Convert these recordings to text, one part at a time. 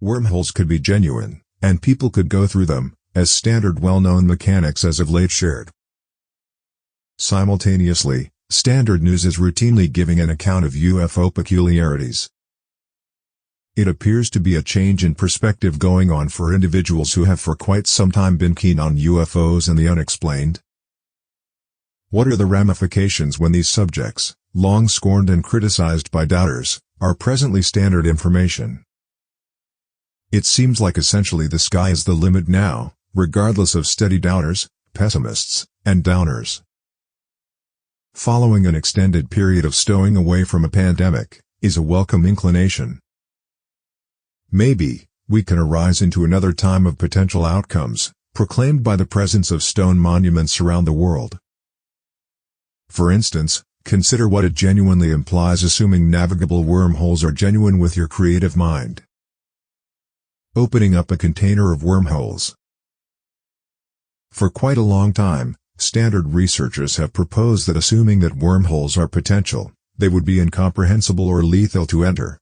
Wormholes could be genuine, and people could go through them, as standard well-known mechanics as of late shared. Simultaneously, standard news is routinely giving an account of UFO peculiarities. It appears to be a change in perspective going on for individuals who have for quite some time been keen on UFOs and the unexplained. What are the ramifications when these subjects, long scorned and criticized by doubters, are presently standard information? It seems like essentially the sky is the limit now, regardless of steady doubters, pessimists, and downers. Following an extended period of stowing away from a pandemic, is a welcome inclination. Maybe, we can arise into another time of potential outcomes, proclaimed by the presence of stone monuments around the world. For instance, consider what it genuinely implies assuming navigable wormholes are genuine with your creative mind. Opening up a container of wormholes. For quite a long time, standard researchers have proposed that assuming that wormholes are potential, they would be incomprehensible or lethal to enter.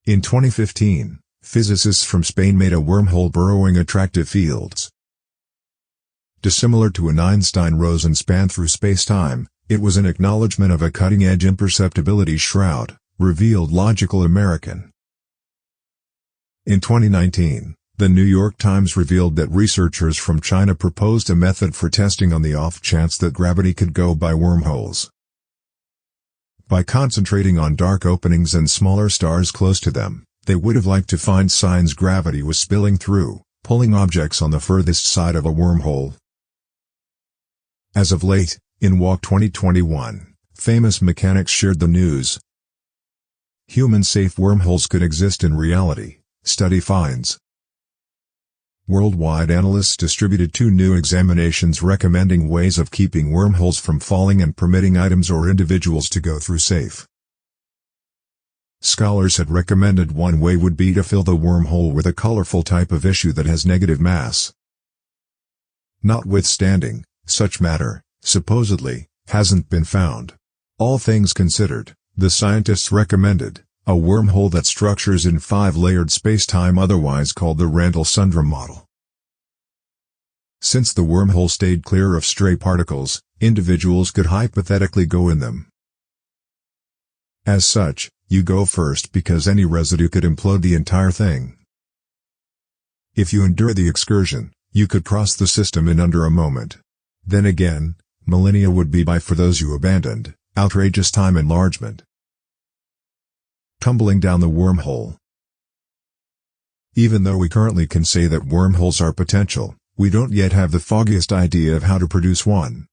In 2015, physicists from Spain made a wormhole burrowing attractive fields. Dissimilar to an Einstein-Rosen span through space-time, it was an acknowledgement of a cutting-edge imperceptibility shroud, revealed Logical American. In 2019, the New York Times revealed that researchers from China proposed a method for testing on the off chance that gravity could go by wormholes. By concentrating on dark openings and smaller stars close to them, they would have liked to find signs gravity was spilling through, pulling objects on the furthest side of a wormhole. As of late, in Walk 2021, famous mechanics shared the news. Human-safe wormholes could exist in reality, study finds. Worldwide analysts distributed 2 new examinations recommending ways of keeping wormholes from falling and permitting items or individuals to go through safe. Scholars had recommended one way would be to fill the wormhole with a colorful type of issue that has negative mass. Notwithstanding, such matter, supposedly, hasn't been found. All things considered, the scientists recommended a wormhole that structures in 5-layered spacetime, otherwise called the Randall-Sundrum model. Since the wormhole stayed clear of stray particles, individuals could hypothetically go in them. As such, you go first because any residue could implode the entire thing. If you endure the excursion, you could cross the system in under a moment. Then again, millennia would be by for those you abandoned. Outrageous time enlargement. Tumbling down the wormhole. Even though we currently can say that wormholes are potential, we don't yet have the foggiest idea of how to produce one.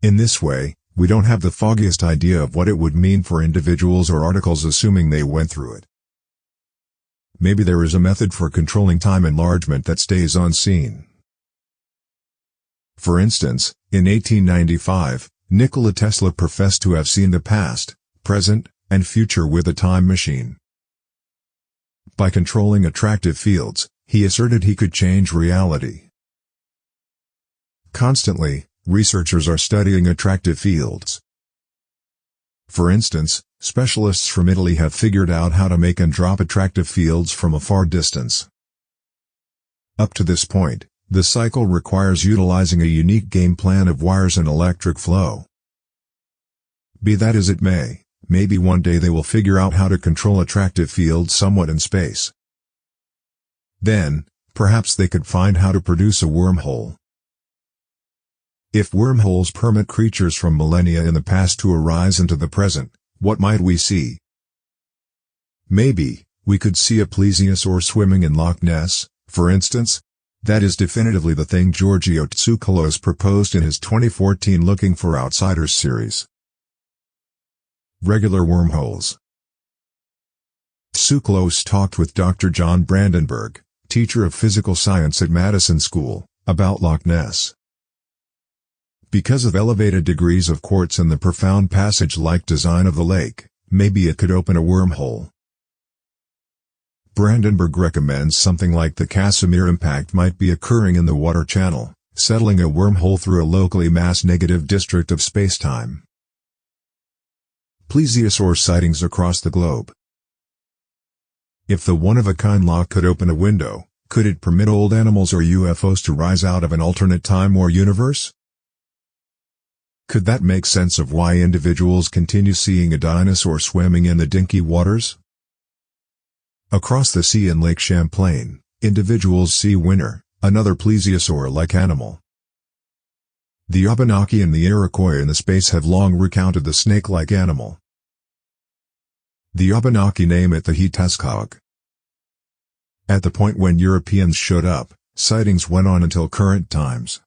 In this way, we don't have the foggiest idea of what it would mean for individuals or articles assuming they went through it. Maybe there is a method for controlling time enlargement that stays unseen. For instance, in 1895, Nikola Tesla professed to have seen the past, present, and future with a time machine. By controlling attractive fields, he asserted he could change reality. Constantly, researchers are studying attractive fields. For instance, specialists from Italy have figured out how to make and drop attractive fields from a far distance. Up to this point, the cycle requires utilizing a unique game plan of wires and electric flow. Be that as it may, maybe one day they will figure out how to control attractive fields somewhat in space. Then, perhaps they could find how to produce a wormhole. If wormholes permit creatures from millennia in the past to arise into the present, what might we see? Maybe, we could see a plesiosaur swimming in Loch Ness, for instance. That is definitively the thing Giorgio Tsoukalos proposed in his 2014 Looking for Outsiders series. Regular wormholes. Tsoukalos talked with Dr. John Brandenburg, teacher of physical science at Madison School, about Loch Ness. Because of elevated degrees of quartz and the profound passage-like design of the lake, maybe it could open a wormhole. Brandenburg recommends something like the Casimir impact might be occurring in the water channel, settling a wormhole through a locally mass-negative district of spacetime. Plesiosaur sightings across the globe. If the one-of-a-kind lock could open a window, could it permit old animals or UFOs to rise out of an alternate time or universe? Could that make sense of why individuals continue seeing a dinosaur swimming in the dinky waters? Across the sea in Lake Champlain, individuals see winner, another plesiosaur-like animal. The Abenaki and the Iroquois in the space have long recounted the snake-like animal. The Abenaki name it the Hitaskawak. At the point when Europeans showed up, sightings went on until current times.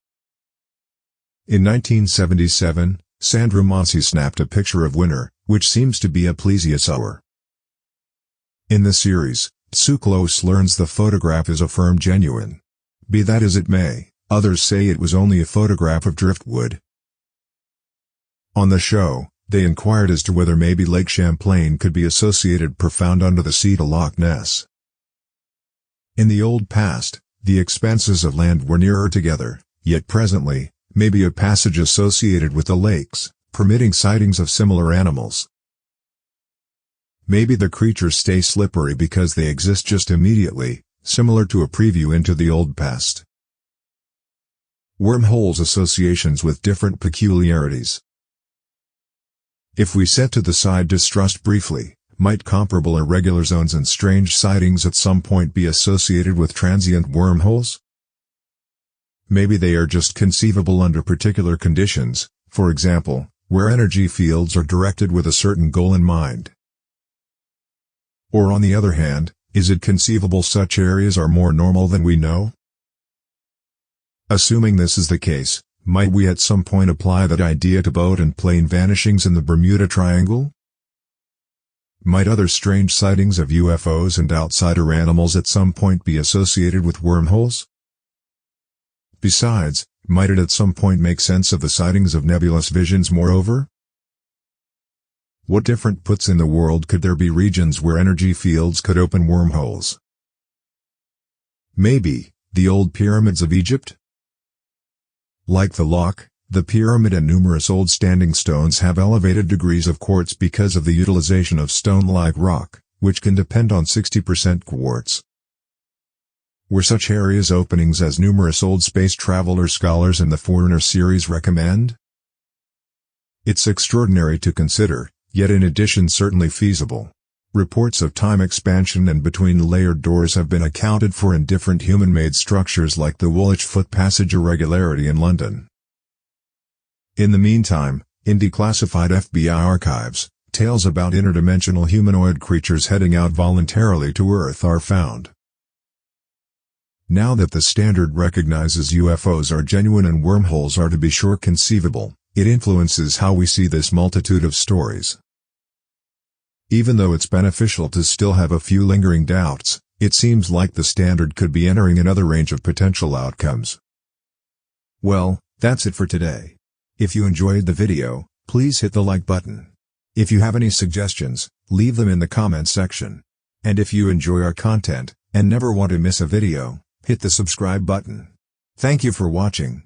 In 1977, Sandra Mossi snapped a picture of winner, which seems to be a plesiosaur. In the series, Tsuklos learns the photograph is affirmed genuine. Be that as it may, others say it was only a photograph of driftwood. On the show, they inquired as to whether maybe Lake Champlain could be associated profound under the sea to Loch Ness. In the old past, the expanses of land were nearer together, yet presently, maybe a passage associated with the lakes, permitting sightings of similar animals. Maybe the creatures stay slippery because they exist just immediately, similar to a preview into the old past. Wormholes associations with different peculiarities. If we set to the side distrust briefly, might comparable irregular zones and strange sightings at some point be associated with transient wormholes? Maybe they are just conceivable under particular conditions, for example, where energy fields are directed with a certain goal in mind. Or on the other hand, is it conceivable such areas are more normal than we know? Assuming this is the case, might we at some point apply that idea to boat and plane vanishings in the Bermuda Triangle? Might other strange sightings of UFOs and outsider animals at some point be associated with wormholes? Besides, might it at some point make sense of the sightings of nebulous visions moreover? What different puts in the world could there be regions where energy fields could open wormholes? Maybe, the old pyramids of Egypt? Like the Loch, the pyramid and numerous old standing stones have elevated degrees of quartz because of the utilization of stone-like rock, which can depend on 60% quartz. Were such areas openings as numerous old space traveler scholars in the Foreigner series recommend? It's extraordinary to consider, yet in addition certainly feasible. Reports of time expansion and between-layered doors have been accounted for in different human-made structures like the Woolwich Foot Passage irregularity in London. In the meantime, in declassified FBI archives, tales about interdimensional humanoid creatures heading out voluntarily to Earth are found. Now that the standard recognizes UFOs are genuine and wormholes are to be sure conceivable, it influences how we see this multitude of stories. Even though it's beneficial to still have a few lingering doubts, it seems like the standard could be entering another range of potential outcomes. Well, that's it for today. If you enjoyed the video, please hit the like button. If you have any suggestions, leave them in the comments section. And if you enjoy our content, and never want to miss a video, hit the subscribe button. Thank you for watching.